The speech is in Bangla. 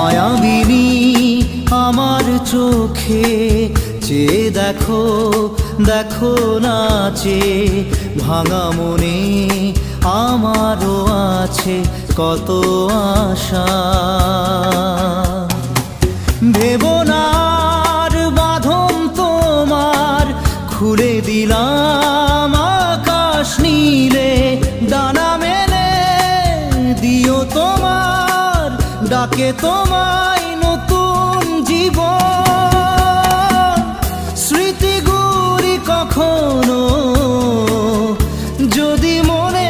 মায়াবিনী আমার চোখে চেয়ে দেখো, দেখো নাচে ভাঙা মনে আমারও আছে কত আশা। ভেবনার বাঁধন তোমার খুলে দিলাম আকাশ নীলে, ডানা মেলে দিও তোমার ডাকে তোমায় নতুন জীবন। স্মৃতিগুলি কখনো যদি মনে